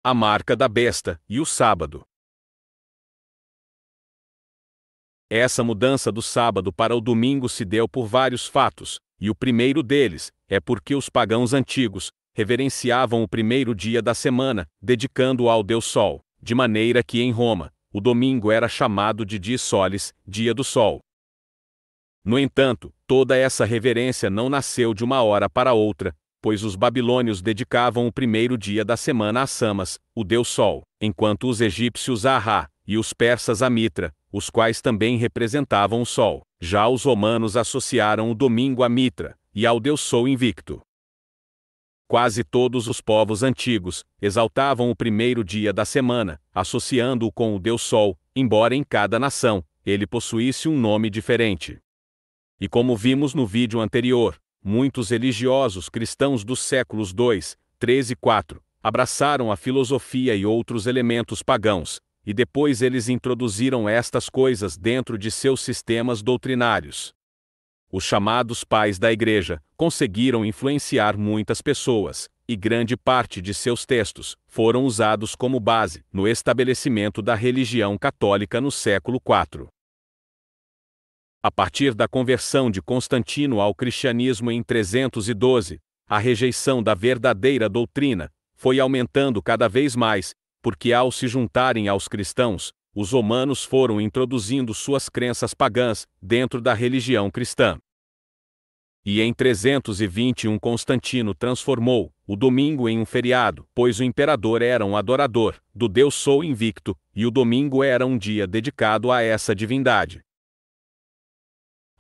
a marca da besta e o sábado. Essa mudança do sábado para o domingo se deu por vários fatos, e o primeiro deles é porque os pagãos antigos reverenciavam o primeiro dia da semana, dedicando-o ao Deus Sol, de maneira que em Roma, o domingo era chamado de dies solis, dia do sol. No entanto, toda essa reverência não nasceu de uma hora para outra, pois os babilônios dedicavam o primeiro dia da semana a Samas, o Deus Sol, enquanto os egípcios a Ra, e os persas a Mitra, os quais também representavam o Sol. Já os romanos associaram o domingo a Mitra, e ao Deus Sol invicto. Quase todos os povos antigos exaltavam o primeiro dia da semana, associando-o com o Deus Sol, embora em cada nação ele possuísse um nome diferente. E como vimos no vídeo anterior, muitos religiosos cristãos dos séculos II, III e IV abraçaram a filosofia e outros elementos pagãos, e depois eles introduziram estas coisas dentro de seus sistemas doutrinários. Os chamados pais da Igreja conseguiram influenciar muitas pessoas, e grande parte de seus textos foram usados como base no estabelecimento da religião católica no século IV. A partir da conversão de Constantino ao cristianismo em 312, a rejeição da verdadeira doutrina foi aumentando cada vez mais, porque ao se juntarem aos cristãos, os romanos foram introduzindo suas crenças pagãs dentro da religião cristã. E em 321 Constantino transformou o domingo em um feriado, pois o imperador era um adorador do Deus Sol invicto, e o domingo era um dia dedicado a essa divindade.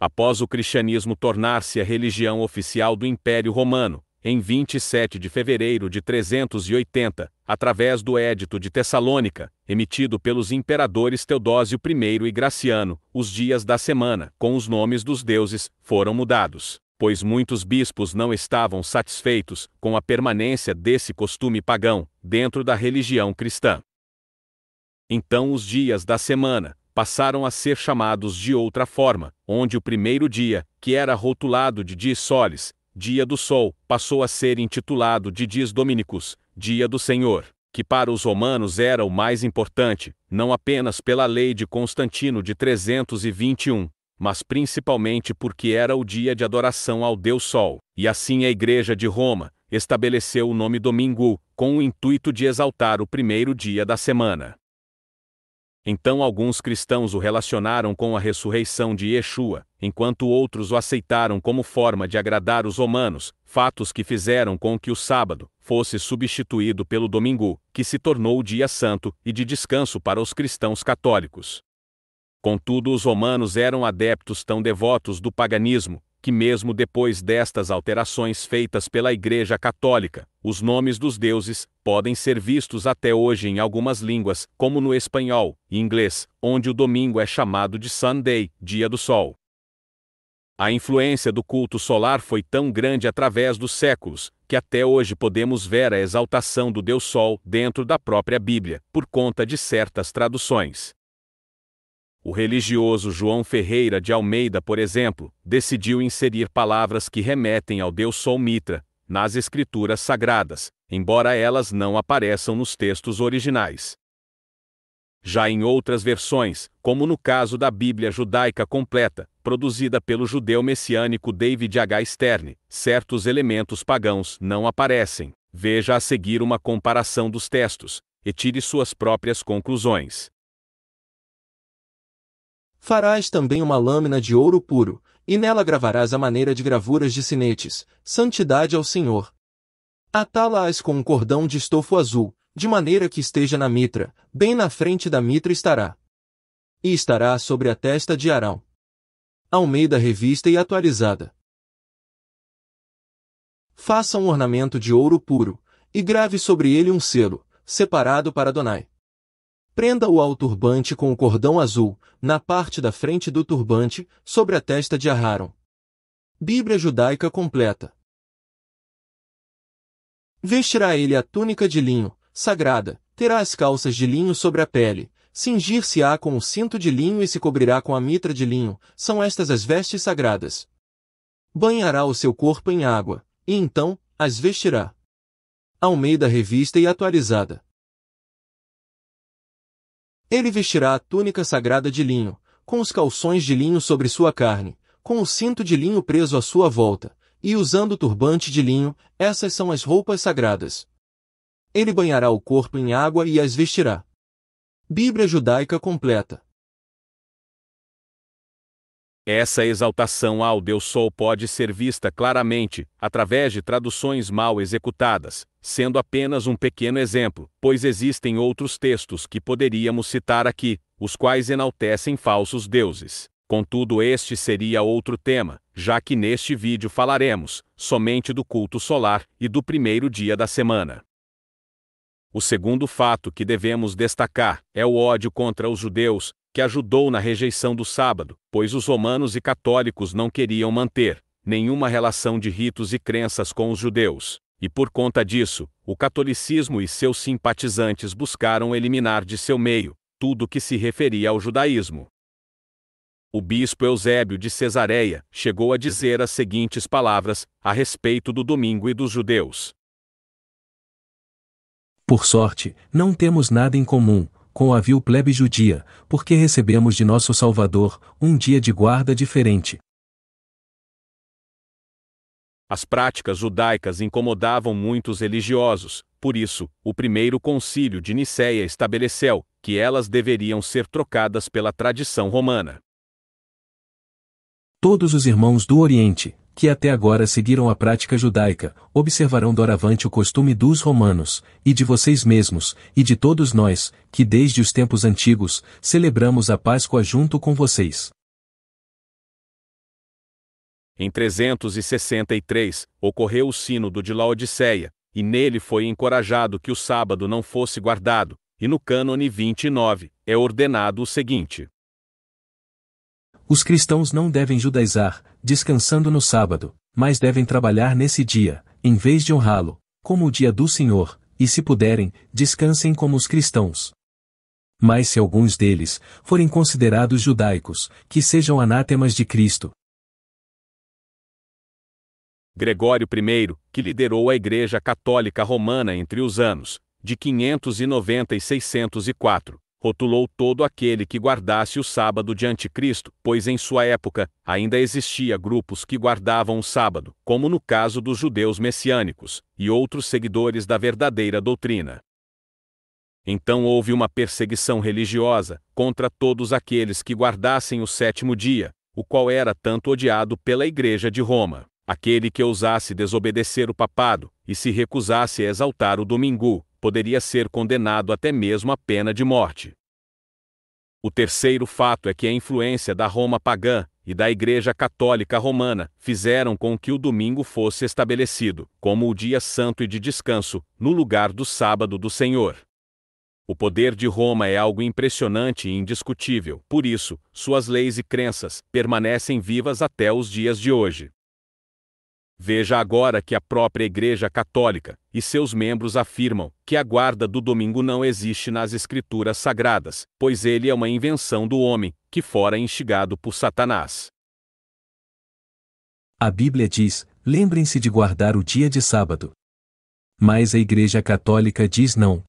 Após o cristianismo tornar-se a religião oficial do Império Romano, em 27 de fevereiro de 380, através do Édito de Tessalônica, emitido pelos imperadores Teodósio I e Graciano, os dias da semana, com os nomes dos deuses, foram mudados, pois muitos bispos não estavam satisfeitos com a permanência desse costume pagão dentro da religião cristã. Então os dias da semana passaram a ser chamados de outra forma, onde o primeiro dia, que era rotulado de dies solis, dia do sol, passou a ser intitulado de dies dominicus, dia do Senhor, que para os romanos era o mais importante, não apenas pela lei de Constantino de 321, mas principalmente porque era o dia de adoração ao Deus Sol, e assim a Igreja de Roma estabeleceu o nome domingo, com o intuito de exaltar o primeiro dia da semana. Então alguns cristãos o relacionaram com a ressurreição de Yeshua, enquanto outros o aceitaram como forma de agradar os romanos, fatos que fizeram com que o sábado fosse substituído pelo domingo, que se tornou o dia santo e de descanso para os cristãos católicos. Contudo, os romanos eram adeptos tão devotos do paganismo, que mesmo depois destas alterações feitas pela Igreja Católica, os nomes dos deuses podem ser vistos até hoje em algumas línguas, como no espanhol e inglês, onde o domingo é chamado de Sunday, dia do sol. A influência do culto solar foi tão grande através dos séculos, que até hoje podemos ver a exaltação do Deus Sol dentro da própria Bíblia, por conta de certas traduções. O religioso João Ferreira de Almeida, por exemplo, decidiu inserir palavras que remetem ao Deus Sol Mitra nas escrituras sagradas, embora elas não apareçam nos textos originais. Já em outras versões, como no caso da Bíblia Judaica Completa, produzida pelo judeu messiânico David H. Stern, certos elementos pagãos não aparecem. Veja a seguir uma comparação dos textos, e tire suas próprias conclusões. Farás também uma lâmina de ouro puro, e nela gravarás a maneira de gravuras de sinetes, santidade ao Senhor. Atá-la-ás com um cordão de estofo azul, de maneira que esteja na mitra, bem na frente da mitra estará. E estará sobre a testa de Arão. Almeida Revista e Atualizada. Faça um ornamento de ouro puro, e grave sobre ele um selo, separado para Adonai. Prenda-o ao turbante com o cordão azul, na parte da frente do turbante, sobre a testa de Aharon. Bíblia Judaica Completa. Vestirá ele a túnica de linho, sagrada, terá as calças de linho sobre a pele, cingir-se-á com o cinto de linho e se cobrirá com a mitra de linho, são estas as vestes sagradas. Banhará o seu corpo em água, e então as vestirá. Almeida Revista e Atualizada. Ele vestirá a túnica sagrada de linho, com os calções de linho sobre sua carne, com o cinto de linho preso à sua volta, e usando o turbante de linho. Essas são as roupas sagradas. Ele banhará o corpo em água e as vestirá. Bíblia Judaica Completa. Essa exaltação ao Deus Sol pode ser vista claramente, através de traduções mal executadas, sendo apenas um pequeno exemplo, pois existem outros textos que poderíamos citar aqui, os quais enaltecem falsos deuses. Contudo, este seria outro tema, já que neste vídeo falaremos somente do culto solar e do primeiro dia da semana. O segundo fato que devemos destacar é o ódio contra os judeus, que ajudou na rejeição do sábado, pois os romanos e católicos não queriam manter nenhuma relação de ritos e crenças com os judeus, e por conta disso, o catolicismo e seus simpatizantes buscaram eliminar de seu meio tudo que se referia ao judaísmo. O bispo Eusébio de Cesareia chegou a dizer as seguintes palavras a respeito do domingo e dos judeus: Por sorte, não temos nada em comum com a vil plebe judia, porque recebemos de nosso Salvador um dia de guarda diferente. As práticas judaicas incomodavam muitos religiosos, por isso, o primeiro concílio de Nicéia estabeleceu que elas deveriam ser trocadas pela tradição romana. Todos os irmãos do Oriente, que até agora seguiram a prática judaica, observarão doravante o costume dos romanos, e de vocês mesmos, e de todos nós, que desde os tempos antigos, celebramos a Páscoa junto com vocês. Em 363, ocorreu o Sínodo de Laodiceia, e nele foi encorajado que o sábado não fosse guardado, e no cânone 29, é ordenado o seguinte: Os cristãos não devem judaizar, descansando no sábado, mas devem trabalhar nesse dia, em vez de honrá-lo, como o dia do Senhor, e se puderem, descansem como os cristãos. Mas se alguns deles forem considerados judaicos, que sejam anátemas de Cristo. Gregório I, que liderou a Igreja Católica Romana entre os anos de 590 e 604, rotulou todo aquele que guardasse o sábado de Anticristo, pois em sua época ainda existia grupos que guardavam o sábado, como no caso dos judeus messiânicos, e outros seguidores da verdadeira doutrina. Então houve uma perseguição religiosa contra todos aqueles que guardassem o sétimo dia, o qual era tanto odiado pela Igreja de Roma. Aquele que ousasse desobedecer o papado, e se recusasse a exaltar o domingo, poderia ser condenado até mesmo à pena de morte. O terceiro fato é que a influência da Roma pagã e da Igreja Católica Romana fizeram com que o domingo fosse estabelecido como o dia santo e de descanso, no lugar do sábado do Senhor. O poder de Roma é algo impressionante e indiscutível, por isso, suas leis e crenças permanecem vivas até os dias de hoje. Veja agora que a própria Igreja Católica e seus membros afirmam que a guarda do domingo não existe nas Escrituras Sagradas, pois ele é uma invenção do homem, que fora instigado por Satanás. A Bíblia diz: lembrem-se de guardar o dia de sábado. Mas a Igreja Católica diz não.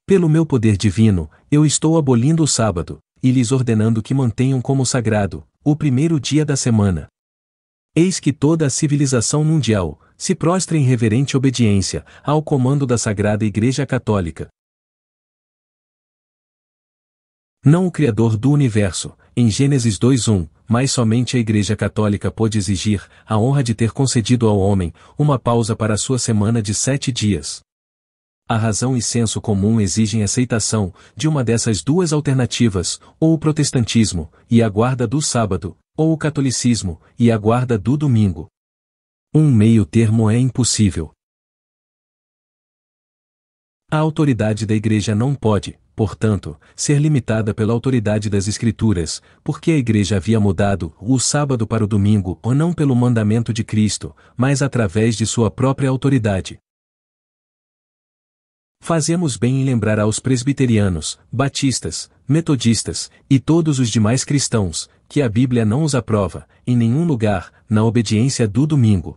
Pelo meu poder divino, eu estou abolindo o sábado, e lhes ordenando que mantenham como sagrado o primeiro dia da semana. Eis que toda a civilização mundial se prostra em reverente obediência ao comando da Sagrada Igreja Católica. Não o Criador do Universo, em Gênesis 2:1, mas somente a Igreja Católica pode exigir a honra de ter concedido ao homem uma pausa para a sua semana de 7 dias. A razão e senso comum exigem aceitação de uma dessas duas alternativas, ou o protestantismo e a guarda do sábado, ou o catolicismo e a guarda do domingo. Um meio termo é impossível. A autoridade da Igreja não pode, portanto, ser limitada pela autoridade das Escrituras, porque a Igreja havia mudado o sábado para o domingo, ou não pelo mandamento de Cristo, mas através de sua própria autoridade. Fazemos bem em lembrar aos presbiterianos, batistas, metodistas, e todos os demais cristãos, que a Bíblia não os aprova, em nenhum lugar, na obediência do domingo.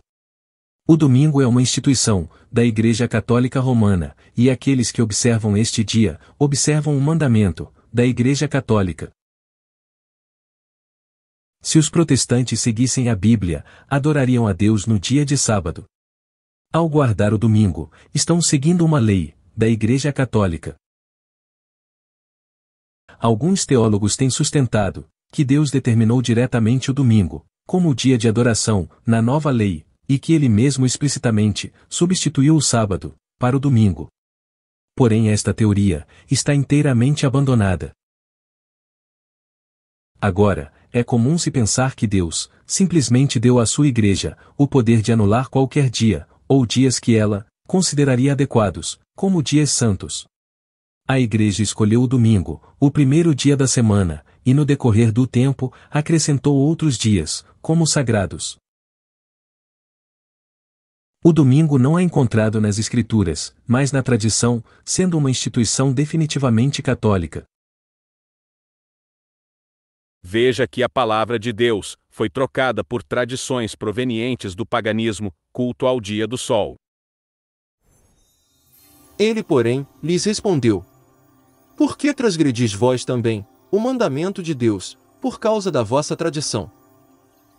O domingo é uma instituição da Igreja Católica Romana, e aqueles que observam este dia, observam um mandamento, da Igreja Católica. Se os protestantes seguissem a Bíblia, adorariam a Deus no dia de sábado. Ao guardar o domingo, estão seguindo uma lei, da Igreja Católica. Alguns teólogos têm sustentado que Deus determinou diretamente o domingo, como o dia de adoração, na nova lei, e que ele mesmo explicitamente substituiu o sábado para o domingo. Porém, esta teoria está inteiramente abandonada. Agora, é comum se pensar que Deus simplesmente deu à sua Igreja o poder de anular qualquer dia, ou dias que ela consideraria adequados, como dias santos. A Igreja escolheu o domingo, o primeiro dia da semana, e no decorrer do tempo, acrescentou outros dias, como sagrados. O domingo não é encontrado nas Escrituras, mas na tradição, sendo uma instituição definitivamente católica. Veja que a palavra de Deus foi trocada por tradições provenientes do paganismo, culto ao dia do sol. Ele, porém, lhes respondeu: Por que transgredis vós também o mandamento de Deus, por causa da vossa tradição?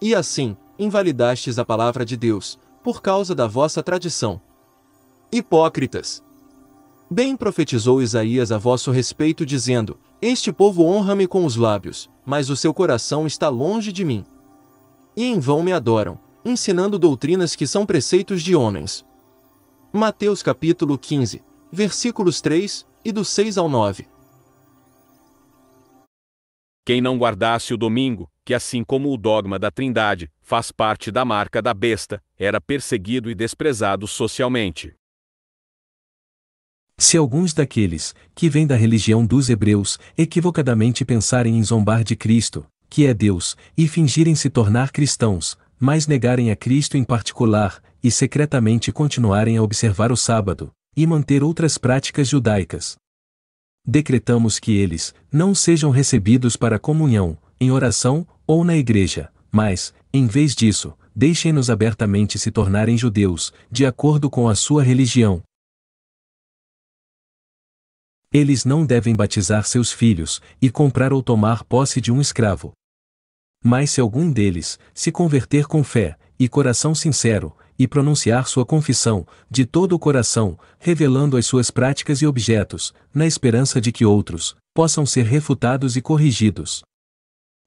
E assim, invalidastes a palavra de Deus, por causa da vossa tradição. Hipócritas! Bem profetizou Isaías a vosso respeito, dizendo: Este povo honra-me com os lábios, mas o seu coração está longe de mim. E em vão me adoram, ensinando doutrinas que são preceitos de homens. Mateus capítulo 15, versículos 3, e do 6 ao 9. Quem não guardasse o domingo, que assim como o dogma da Trindade, faz parte da marca da besta, era perseguido e desprezado socialmente. Se alguns daqueles, que vêm da religião dos hebreus, equivocadamente pensarem em zombar de Cristo, que é Deus, e fingirem se tornar cristãos, mas negarem a Cristo em particular, e secretamente continuarem a observar o sábado, e manter outras práticas judaicas, decretamos que eles não sejam recebidos para a comunhão, em oração, ou na igreja, mas, em vez disso, deixem-nos abertamente se tornarem judeus, de acordo com a sua religião. Eles não devem batizar seus filhos, e comprar ou tomar posse de um escravo. Mas se algum deles se converter com fé e coração sincero, e pronunciar sua confissão, de todo o coração, revelando as suas práticas e objetos, na esperança de que outros possam ser refutados e corrigidos,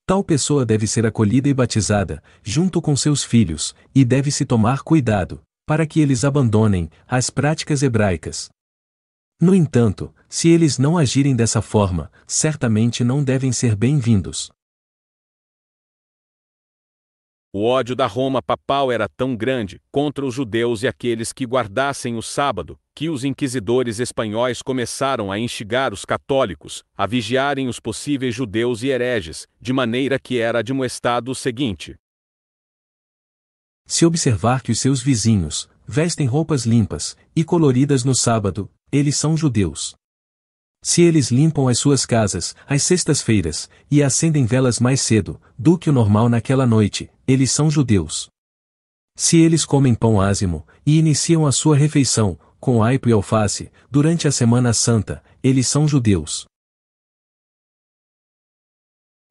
tal pessoa deve ser acolhida e batizada, junto com seus filhos, e deve-se tomar cuidado, para que eles abandonem as práticas hebraicas. No entanto, se eles não agirem dessa forma, certamente não devem ser bem-vindos. O ódio da Roma papal era tão grande contra os judeus e aqueles que guardassem o sábado, que os inquisidores espanhóis começaram a instigar os católicos a vigiarem os possíveis judeus e hereges, de maneira que era admoestado o seguinte: se observar que os seus vizinhos vestem roupas limpas e coloridas no sábado, eles são judeus. Se eles limpam as suas casas, às sextas-feiras, e acendem velas mais cedo do que o normal naquela noite, eles são judeus. Se eles comem pão ázimo, e iniciam a sua refeição, com aipo e alface, durante a Semana Santa, eles são judeus.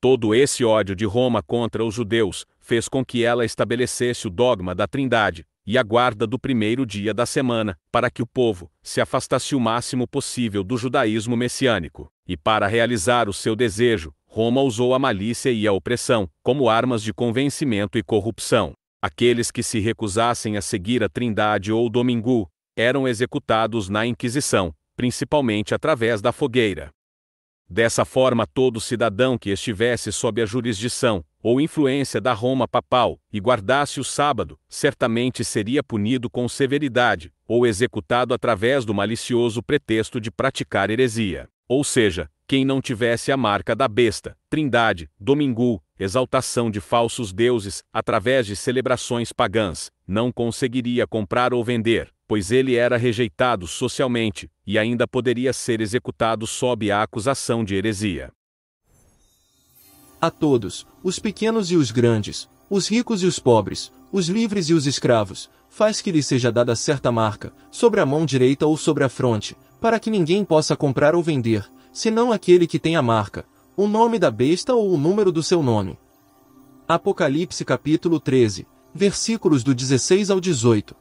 Todo esse ódio de Roma contra os judeus fez com que ela estabelecesse o dogma da Trindade e a guarda do primeiro dia da semana, para que o povo se afastasse o máximo possível do judaísmo messiânico. E para realizar o seu desejo, Roma usou a malícia e a opressão como armas de convencimento e corrupção. Aqueles que se recusassem a seguir a Trindade ou o domingo eram executados na Inquisição, principalmente através da fogueira. Dessa forma, todo cidadão que estivesse sob a jurisdição ou influência da Roma papal e guardasse o sábado, certamente seria punido com severidade, ou executado através do malicioso pretexto de praticar heresia. Ou seja, quem não tivesse a marca da besta, Trindade, domingo, exaltação de falsos deuses, através de celebrações pagãs, não conseguiria comprar ou vender, pois ele era rejeitado socialmente, e ainda poderia ser executado sob a acusação de heresia. A todos, os pequenos e os grandes, os ricos e os pobres, os livres e os escravos, faz que lhes seja dada certa marca, sobre a mão direita ou sobre a fronte, para que ninguém possa comprar ou vender, senão aquele que tem a marca, o nome da besta ou o número do seu nome. Apocalipse capítulo 13, versículos do 16 ao 18.